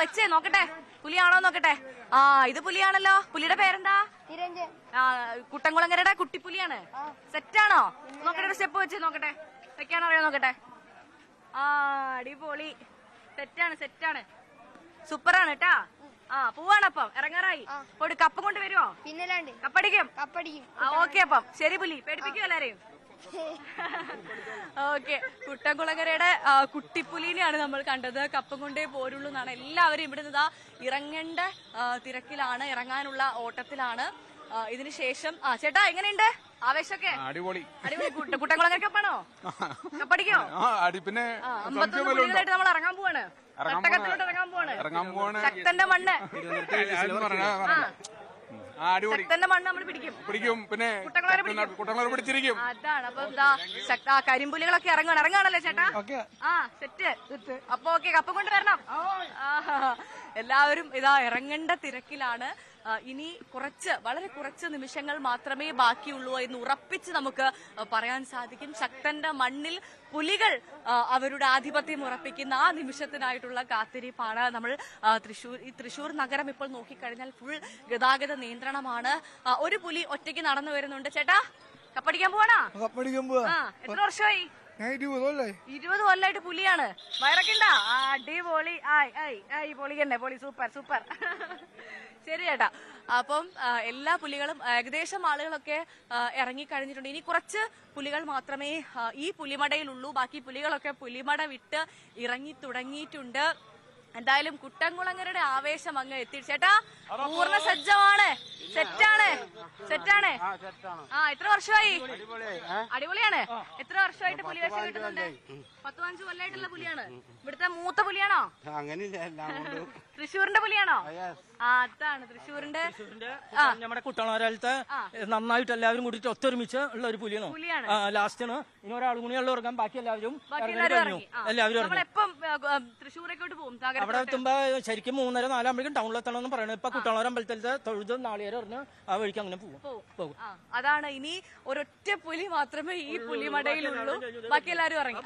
വെച്ചേ നോക്കട്ടെ, പുലിയാണോ നോക്കട്ടെ. ആ ഇത് പുലിയാണല്ലോ. പുലിയുടെ പേരെന്താ? കുട്ടൻകുളങ്ങരയുടെ കുട്ടിപ്പുലിയാണ്. സെറ്റാണോ? നോക്കട്ടെ, ഒരു സ്റ്റെപ്പ് വെച്ച് നോക്കട്ടെ, വെക്കാനോ അറിയാം നോക്കട്ടെ. ആ അടിപൊളി, സെറ്റാണ് സെറ്റാണ്, സൂപ്പറാണ് കേട്ടാ. പോവാണപ്പം, ഇറങ്ങാറായി. കപ്പം കൊണ്ട് വരുമോ? പിന്നല്ലാണ്ട് കപ്പടിക്കും. ഓക്കെ അപ്പം ശരി. പുലി പേടിപ്പിക്കും എല്ലാരെയും. ഓക്കെ, കുട്ടൻകുളങ്ങരയുടെ കുട്ടിപ്പുലിനെയാണ് നമ്മൾ കണ്ടത്. കപ്പം കൊണ്ടേ പോരുള്ളൂ എന്നാണ് എല്ലാവരും ഇവിടെ നിന്ന് ഇറങ്ങേണ്ട തിരക്കിലാണ്, ഇറങ്ങാനുള്ള ഓട്ടത്തിലാണ്. ഇതിനുശേഷം ചേട്ടാ എങ്ങനെയുണ്ട് ആവേശമൊക്കെ? അടിപൊളി അടിപൊളി. കുട്ടൻകുളങ്ങരക്കപ്പാണോ? കപ്പടിക്കോ? പിന്നെ 51 പുലികളായിട്ട് നമ്മൾ ഇറങ്ങാൻ പോവാണ്, തട്ടകത്തിലോട്ട് ഇറങ്ങാൻ പോവാണ്. ശക്തന്റെ മണ്ണ്, ശക്തന്റെ മണ്ണ് നമ്മൾ പിടിക്കും. പിന്നെ കുട്ടൻകുളങ്ങര പിടിച്ചിരിക്കും. അതാണ്. അപ്പൊ എന്താ കരിമ്പുലികളൊക്കെ ഇറങ്ങാണല്ലേ ചേട്ടാ? സെറ്റ്. അപ്പൊ ഓക്കെ, കപ്പം കൊണ്ട് വരണം. എല്ലാവരും ഇതാ ഇറങ്ങേണ്ട തിരക്കിലാണ്. ഇനി വളരെ കുറച്ച് നിമിഷങ്ങൾ മാത്രമേ ബാക്കിയുള്ളൂ എന്ന് ഉറപ്പിച്ച് നമുക്ക് പറയാൻ സാധിക്കും. ശക്തന്റെ മണ്ണിൽ പുലികൾ അവരുടെ ആധിപത്യം ഉറപ്പിക്കുന്ന ആ നിമിഷത്തിനായിട്ടുള്ള കാത്തിരിപ്പാണ്. നമ്മൾ തൃശൂർ നഗരം ഇപ്പോൾ നോക്കിക്കഴിഞ്ഞാൽ ഫുൾ ഗതാഗത നിയന്ത്രണമാണ്. ഒരു പുലി ഒറ്റയ്ക്ക് നടന്നു വരുന്നുണ്ട്. ചേട്ടാ കപ്പടിക്കാൻ പോവാണോ? എത്ര വർഷമായി? 20 കൊല്ലായിട്ട് പുലിയാണ്. വയറൊക്കെ ഉണ്ടാ? അടിപൊളി. പൊളി തന്നെ, പൊളി. സൂപ്പർ. ശരി ചേട്ടാ. അപ്പം എല്ലാ പുലികളും ഏകദേശം ആളുകളൊക്കെ ഇറങ്ങിക്കഴിഞ്ഞിട്ടുണ്ട്. ഇനി കുറച്ച് പുലികൾ മാത്രമേ ഈ പുലിമടയിലുള്ളൂ. ബാക്കി പുലികളൊക്കെ പുലിമട വിട്ട് ഇറങ്ങി തുടങ്ങിയിട്ടുണ്ട്. എന്തായാലും കുട്ടൻകുളങ്ങരയുടെ ആവേശം അങ്ങ് എത്തി. ചേട്ടാ പൂർണ്ണ സജ്ജമാണ്. സെറ്റാണ്. എത്ര വർഷമായി? അടിപൊളിയാണ്. എത്ര വർഷമായിട്ട് പുലി വേഷം കിട്ടുന്നുണ്ട്? 15 കൊല്ലായിട്ടുള്ള പുലിയാണ്. ഇവിടുത്തെ മൂത്ത പുലിയാണോ? തൃശ്ശൂരിന്റെ പുലിയാണോ? അതാണ് തൃശ്ശൂരിന്റെ. നമ്മുടെ കുട്ടനാലത്തെ നന്നായിട്ട് എല്ലാവരും കൂടിയിട്ട് ഒത്തൊരുമിച്ച് ഉള്ള ഒരു പുലിയാണ്. ലാസ്റ്റാണ്. ഇനി ഒരാളും കൂടി ഉള്ള ഇറങ്ങാൻ, ബാക്കി എല്ലാവരും തൃശ്ശൂരേക്കോട്ട് പോകും. അവിടെ എത്തുമ്പോ ശരിക്കും 3:30-4 ആകുമ്പോഴേക്കും ടൗണിലെത്തണമെന്ന് പറയുന്നത്. ഇപ്പൊ കുട്ടനാട് അമ്പലത്തിലത്തെ തൊഴുത് നാളികേരം പറഞ്ഞ് ആ വഴിക്ക് അങ്ങനെ പോകും. അതാണ്. ഇനി ഒരൊറ്റ പുലി മാത്രമേ ഈ പുലിമടയിലുള്ളൂ. ബാക്കി എല്ലാവരും ഇറങ്ങി.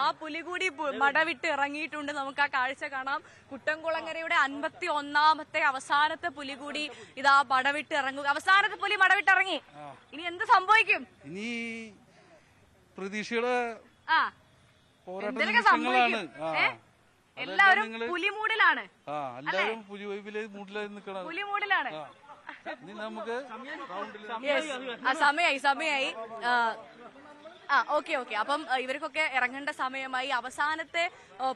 ആ പുലി കൂടി മടവിട്ട് ഇറങ്ങിയിട്ടുണ്ട്. നമുക്ക് ആ കാഴ്ച കാണാം. കുട്ടൻകുളങ്ങരയുടെ 51ാമത്തെ അവസാനത്തെ പുലി കൂടി ഇതാ മടവിട്ട് ഇറങ്ങുക. അവസാനത്തെ പുലി മടവിട്ടിറങ്ങി. ഇനി എന്ത് സംഭവിക്കും? ഇനി പ്രതീക്ഷയുടെ എന്തൊക്കെ സംഭവിക്കും? എല്ലാവരും പുലിമൂടിലാണ്. പുലിമൂടിലാണ്. നമുക്ക് സമയായി. ഓക്കെ. അപ്പം ഇവർക്കൊക്കെ ഇറങ്ങേണ്ട സമയമായി. അവസാനത്തെ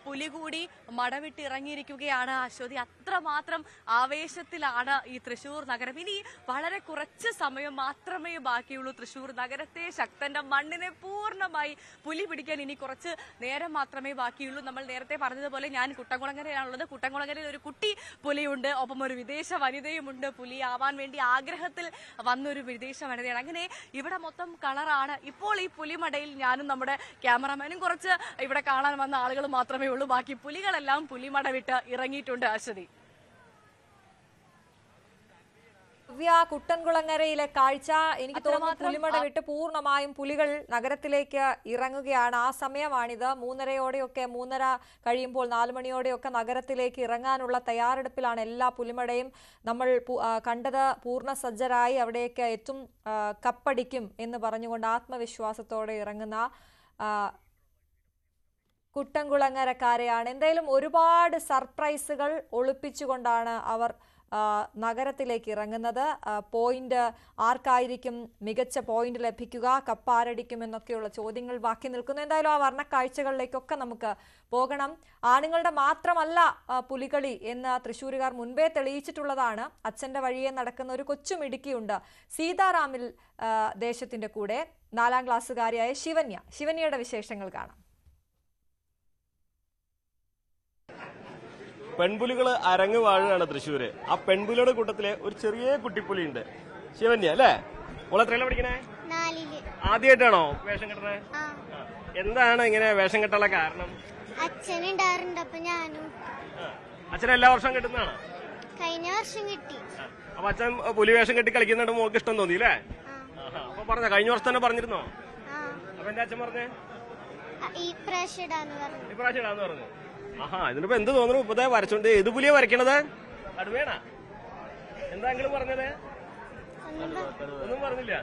പുലി കൂടി മടവിട്ട് ഇറങ്ങിയിരിക്കുകയാണ് അശ്വതി. അത്രമാത്രം ആവേശത്തിലാണ് ഈ തൃശൂർ നഗരം. ഇനി വളരെ കുറച്ച് സമയം മാത്രമേ ബാക്കിയുള്ളൂ. തൃശൂർ നഗരത്തെ, ശക്തന്റെ മണ്ണിനെ പൂർണ്ണമായി പുലി പിടിക്കാൻ ഇനി കുറച്ച് നേരം മാത്രമേ ബാക്കിയുള്ളൂ. നമ്മൾ നേരത്തെ പറഞ്ഞതുപോലെ ഞാൻ കുട്ടൻകുളങ്ങരയാണുള്ളത്. കുട്ടൻകുളങ്ങരയിൽ ഒരു കുട്ടി പുലിയുണ്ട്, ഒപ്പം ഒരു വിദേശ വനിതയുമുണ്ട്. പുലിയാവാൻ വേണ്ടി ആഗ്രഹത്തിൽ വന്നൊരു വിദേശ വനിതയാണ്. അങ്ങനെ ഇവിടെ മൊത്തം കളറാണ്. ഇപ്പോൾ ഈ പുലിമടയിൽ ഞാനും നമ്മുടെ ക്യാമറമാനും കുറച്ച് ഇവിടെ കാണാൻ വന്ന ആളുകൾ മാത്രമേ ഉള്ളൂ. ബാക്കി പുലികളെല്ലാം പുലിമട വിട്ട് ഇറങ്ങിയിട്ടുണ്ട്. അശ്വതി, കുട്ടൻകുളങ്ങരയിലെ കാഴ്ച എനിക്ക് തോന്നുന്നു പുലിമട വിട്ട് പൂർണ്ണമായും പുലികൾ നഗരത്തിലേക്ക് ഇറങ്ങുകയാണ്. ആ സമയമാണിത്. 3:30-ഓടെയൊക്കെ 3:30 കഴിയുമ്പോൾ 4 മണിയോടെയൊക്കെ നഗരത്തിലേക്ക് ഇറങ്ങാനുള്ള തയ്യാറെടുപ്പിലാണ് എല്ലാ പുലിമടയും. നമ്മൾ കണ്ടത് പൂർണ്ണ സജ്ജരായി അവിടേക്ക് എത്തും, കപ്പടിക്കും എന്ന് പറഞ്ഞുകൊണ്ട് ആത്മവിശ്വാസത്തോടെ ഇറങ്ങുന്ന കുട്ടൻകുളങ്ങരക്കാരെയാണ്. എന്തായാലും ഒരുപാട് സർപ്രൈസുകൾ ഒളിപ്പിച്ചുകൊണ്ടാണ് അവർ നഗരത്തിലേക്ക് ഇറങ്ങുന്നത്. പോയിന്റ് ആർക്കായിരിക്കും മികച്ച പോയിന്റ് ലഭിക്കുക, കപ്പാരടിക്കും എന്നൊക്കെയുള്ള ചോദ്യങ്ങൾ ബാക്കി നിൽക്കുന്നു. എന്തായാലും ആ വർണ്ണക്കാഴ്ചകളിലേക്കൊക്കെ നമുക്ക് പോകണം. ആണുങ്ങളുടെ മാത്രമല്ല പുലികളി എന്ന് തൃശ്ശൂരുകാർ മുൻപേ തെളിയിച്ചിട്ടുള്ളതാണ്. അച്ഛന്റെ വഴിയെ നടക്കുന്ന ഒരു കൊച്ചുമിടുക്കിയുണ്ട് സീതാറാമിൽ ദേശത്തിന്റെ കൂടെ. 4ാം ക്ലാസ്സുകാരിയായ ശിവന്യയുടെ വിശേഷങ്ങൾ കാണാം. പെൺപുലികൾ അരങ്ങ് വാഴുകയാണ് തൃശ്ശൂര്. ആ പെൺപുലിയുടെ കൂട്ടത്തിലെ ഒരു ചെറിയ കുട്ടിപ്പുലി ഉണ്ട്, ശിവന്യ അല്ലേ? മോളെത്രയിലാ പഠിക്കണേ? ആദ്യമായിട്ടാണോ വേഷം കെട്ടണേ? എന്താണ് ഇങ്ങനെ വേഷം കെട്ടാനുള്ള കാരണം? അച്ഛനുണ്ടാറുണ്ട്, അപ്പൊ ഞാനും. അച്ഛൻ എല്ലാ വർഷവും കെട്ടുന്നതാണോ? കഴിഞ്ഞ വർഷം കിട്ടി. അപ്പൊ അച്ഛൻ പുലി വേഷം കെട്ടി കളിക്കുന്നുണ്ട്, മോൾക്ക് ഇഷ്ടം തോന്നി അല്ലേ? അപ്പൊ പറഞ്ഞ കഴിഞ്ഞ വർഷം തന്നെ പറഞ്ഞിരുന്നോ? അപ്പൊ എന്താ അച്ഛൻ പറഞ്ഞേ? ഈ പ്രാവശ്യം ഇടാന്ന് പറഞ്ഞു. പറഞ്ഞു. ആഹാ ഇതിനിപ്പോ എന്ത് തോന്നുന്നു? ഇപ്പത്തെ വരച്ചോണ്ട് ഏത് പുലിയെ വരയ്ക്കണത്? കടുവേണ? എന്താ അങ്കിള് പറഞ്ഞത്? ഒന്നും പറഞ്ഞില്ല.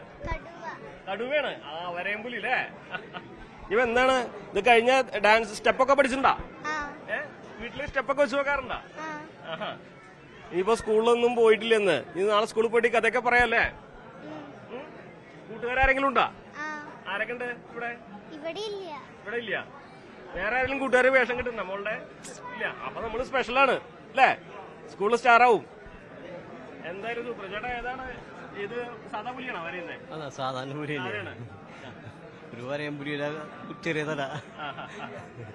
കടുവേണ്. ആ വരയമ്പുലി അല്ലേ? ഇവ എന്താണ് ഇത്? കഴിഞ്ഞ ഡാൻസ് സ്റ്റെപ്പൊക്കെ പഠിച്ചിട്ടുണ്ടാ? വീട്ടില് സ്റ്റെപ്പൊക്കെ വെച്ച് നോക്കാറുണ്ടാ? ആഹാ. ഇനിയിപ്പോ സ്കൂളിലൊന്നും പോയിട്ടില്ലെന്ന്, ഇനി നാളെ സ്കൂളിൽ പോയിട്ട് കഥയൊക്കെ പറയാല്ലേ? കൂട്ടുകാരെങ്കിലും ഉണ്ടാ? ആരൊക്കെ ഉണ്ട് ഇവിടെ? ഇവിടെ ഇല്ല. വേറെ ആരെങ്കിലും കൂട്ടുകാരെ വേഷം കിട്ടുന്ന മോളുടെ? ഇല്ല. അപ്പൊ നമ്മള് സ്പെഷ്യലാണ് അല്ലേ? സ്കൂളിൽ സ്റ്റാർ ആവും. എന്തായാലും സൂപ്പർ. ചേട്ടാ ഏതാണ് ഇത്? സാധാ പുലിയാണോ വരയുന്നത്? അതാ സാധാരണ പുലി ഒരു വരയമ്പുലിയുടെ ചെറിയ തല.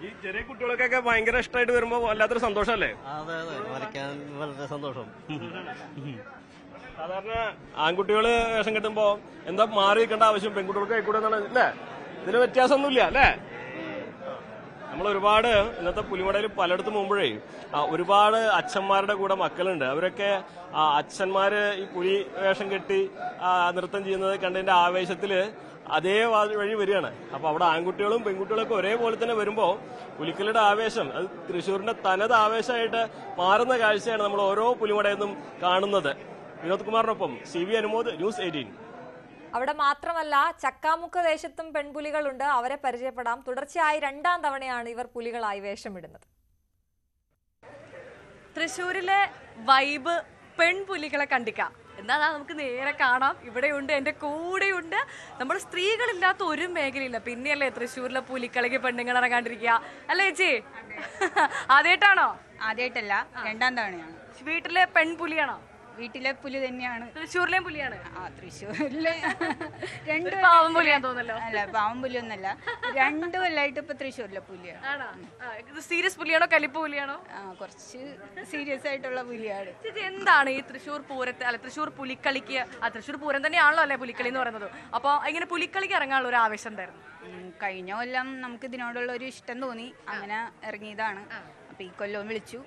ഈ ചെറിയ കുട്ടികൾക്കൊക്കെ ഭയങ്കര ഇഷ്ടമായിട്ട് വരുമ്പോ വല്ലാത്തൊരു സന്തോഷല്ലേ? അതെ അതെ, വരയ്ക്കാൻ വളരെ സന്തോഷം. സാധാരണ ആൺകുട്ടികള് വേഷം കിട്ടുമ്പോ എന്താ മാറി നിൽക്കേണ്ട ആവശ്യം പെൺകുട്ടികൾക്ക് ആയിക്കൂടെ എന്നാണ് അല്ലേ? ഇതിന് വ്യത്യാസമൊന്നുമില്ല അല്ലേ? നമ്മൾ ഒരുപാട് ഇന്നത്തെ പുലിമടയിൽ പലയിടത്തും പോകുമ്പോഴേ ഒരുപാട് അച്ഛന്മാരുടെ കൂടെ മക്കളുണ്ട്. അവരൊക്കെ അച്ഛന്മാര് ഈ പുലി വേഷം കെട്ടി നൃത്തം ചെയ്യുന്നത് കണ്ടതിന്റെ ആവേശത്തില് അതേ വഴി വരികയാണ്. അപ്പൊ അവിടെ ആൺകുട്ടികളും പെൺകുട്ടികളൊക്കെ ഒരേപോലെ തന്നെ വരുമ്പോ പുലിക്കളിയുടെ ആവേശം അത് തൃശ്ശൂരിന്റെ തനത് ആവേശമായിട്ട് മാറുന്ന കാഴ്ചയാണ് നമ്മൾ ഓരോ പുലിമടയിൽ നിന്നും കാണുന്നത്. വിനോദ് കുമാറിനൊപ്പം CV അനുമോദ്, ന്യൂസ് 18. അവിടെ മാത്രമല്ല ചക്കാമുക്ക് ദേശത്തും പെൺപുലികളുണ്ട്. അവരെ പരിചയപ്പെടാം. തുടർച്ചയായി 2ാം തവണയാണ് ഇവർ പുലികളായി വേഷമിടുന്നത്. തൃശ്ശൂരിലെ വൈബ് പെൺപുലികളെ കണ്ടിക്കാം. എന്നാ നമുക്ക് നേരെ കാണാം. ഇവിടെയുണ്ട്, എന്റെ കൂടെയുണ്ട്. നമ്മൾ സ്ത്രീകളില്ലാത്ത ഒരു മേഖലയില്ല. പിന്നെയല്ലേ തൃശ്ശൂരിലെ പുലിക്കളിക്ക് പെണ്ണുങ്ങൾ ഇറങ്ങാണ്ടിരിക്കുക അല്ലേ ചേച്ചി? ആദ്യമായിട്ടാണോ? ആദ്യമായിട്ടല്ല, 2ാം തവണയാണ്. വീട്ടിലെ പെൺപുലിയാണോ? വീട്ടിലെ പുലി തന്നെയാണ്. തൃശ്ശൂരിലെയും പുലിയാണ്? തൃശ്ശൂരിലെ രണ്ട് പാവം പുലിയാന്ന് തോന്നല്ലോ. അല്ല, പാവം പുലിയൊന്നല്ല. 2 കൊല്ലായിട്ട് ഇപ്പൊ തൃശ്ശൂരിലെ പുലിയാണ്. ഇത് സീരിയസ് പുലിയാണോ കലിപ്പ് പുലിയാണോ? കുറച്ച് സീരിയസ് ആയിട്ടുള്ള പുലിയാണ്. ചേച്ചി എന്താണ് ഈ തൃശ്ശൂർ പൂരത്തെ അല്ല തൃശ്ശൂർ പുലിക്കളിക്ക്? തൃശ്ശൂർ പൂരം തന്നെയാണല്ലോ അല്ലെ പുലിക്കളി എന്ന് പറയുന്നത്. അപ്പൊ ഇങ്ങനെ പുലിക്കളിക്ക് ഇറങ്ങാനുള്ള ഒരു ആവേശം എന്തായിരുന്നു? കഴിഞ്ഞ കൊല്ലം നമുക്ക് ഇതിനോടുള്ള ഒരു ഇഷ്ടം തോന്നി, അങ്ങനെ ഇറങ്ങിയതാണ്. അപ്പൊ ഈ കൊല്ലവും വിളിച്ചു,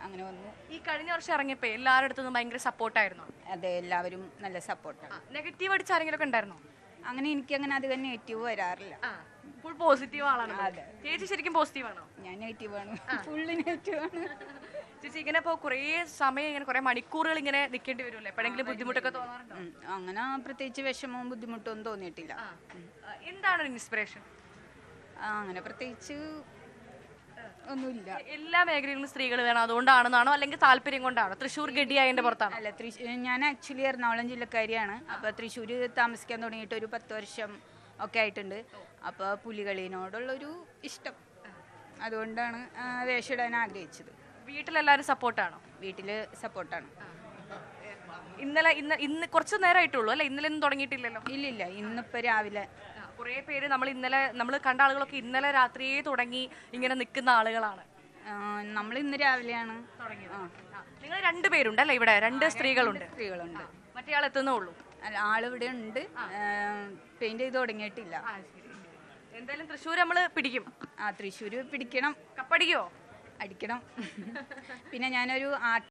അങ്ങനെ വന്നു. ഈ കഴിഞ്ഞ വർഷം ഇറങ്ങിയപ്പോ എല്ലാവരുടെ അടുത്തുനിന്നും ഭയങ്കര സപ്പോർട്ടായിരുന്നു. അതെ, എല്ലാവരും നല്ല സപ്പോർട്ടാണ്. നെഗറ്റീവ് അടിച്ച് ആരെങ്കിലും ഒക്കെ ഉണ്ടായിരുന്നോ? അങ്ങനെ എനിക്ക് അങ്ങനെ അധികം നെഗറ്റീവ് വരാറില്ല. ഫുൾ പോസിറ്റീവ് ആളാണ്. ചേച്ചി ശരിക്കും പോസിറ്റീവ് ആണോ? ഞാൻ നെഗറ്റീവ് ആണ്, ഫുള്ള് നെഗറ്റീവ് ആണ്. ചേച്ചി ഇങ്ങനെ ഇപ്പൊ കുറേ സമയം ഇങ്ങനെ കുറെ മണിക്കൂറുകൾ ഇങ്ങനെ നിൽക്കേണ്ടി വരുമല്ലോ, എപ്പോഴെങ്കിലും ബുദ്ധിമുട്ടൊക്കെ തോന്നാറുണ്ടോ? അങ്ങനെ പ്രത്യേകിച്ച് വിഷമവും ബുദ്ധിമുട്ടൊന്നും തോന്നിയിട്ടില്ല. എന്താണ് ഇൻസ്പിറേഷൻ? അങ്ങനെ പ്രത്യേകിച്ച് ഒന്നുമില്ല. എല്ലാ മേഖലയിലും സ്ത്രീകൾ വേണം അതുകൊണ്ടാണെന്നാണോ, അല്ലെങ്കിൽ താല്പര്യം കൊണ്ടാണോ? തൃശ്ശൂർ ഗഡിയായതിന്റെ പുറത്താണ്? അല്ല, ഞാൻ ആക്ച്വലി എറണാകുളം ജില്ലക്കാരിയാണ്. അപ്പോൾ തൃശ്ശൂർ താമസിക്കാൻ തുടങ്ങിയിട്ട് ഒരു 10 വർഷം ഒക്കെ ആയിട്ടുണ്ട്. അപ്പോൾ പുലികളിനോടുള്ളൊരു ഇഷ്ടം, അതുകൊണ്ടാണ് വേഷമിടാൻ ആഗ്രഹിച്ചത്. വീട്ടിലെല്ലാവരും സപ്പോർട്ടാണോ? വീട്ടിൽ സപ്പോർട്ടാണ്. ഇന്ന് കുറച്ച് നേരമായിട്ടുള്ളൂ അല്ലെ? ഇന്നലെ ഒന്നും തുടങ്ങിയിട്ടില്ലല്ലോ? ഇല്ലില്ല, ഇന്നിപ്പോൾ രാവിലെ കുറെ പേര് നമ്മൾ കണ്ട ആളുകളൊക്കെ ഇന്നലെ രാത്രിയേ തുടങ്ങി ഇങ്ങനെ നിൽക്കുന്ന ആളുകളാണ്. നമ്മൾ ഇന്ന് രാവിലെയാണ് തുടങ്ങിയത്. നിങ്ങൾ 2 പേരുണ്ടല്ലേ ഇവിടെ? 2 സ്ത്രീകളുണ്ട്. മറ്റേ ആൾ എത്തുന്നേ ഉള്ളൂ? അല്ല, ആളിവിടെ ഉണ്ട്, പെയിന്റ് ചെയ്ത് തുടങ്ങിയിട്ടില്ല. എന്തായാലും തൃശ്ശൂർ നമ്മള് പിടിക്കും. തൃശ്ശൂർ പിടിക്കണം. കപ്പടിക്കോ? അടിക്കണം. പിന്നെ ഞാനൊരു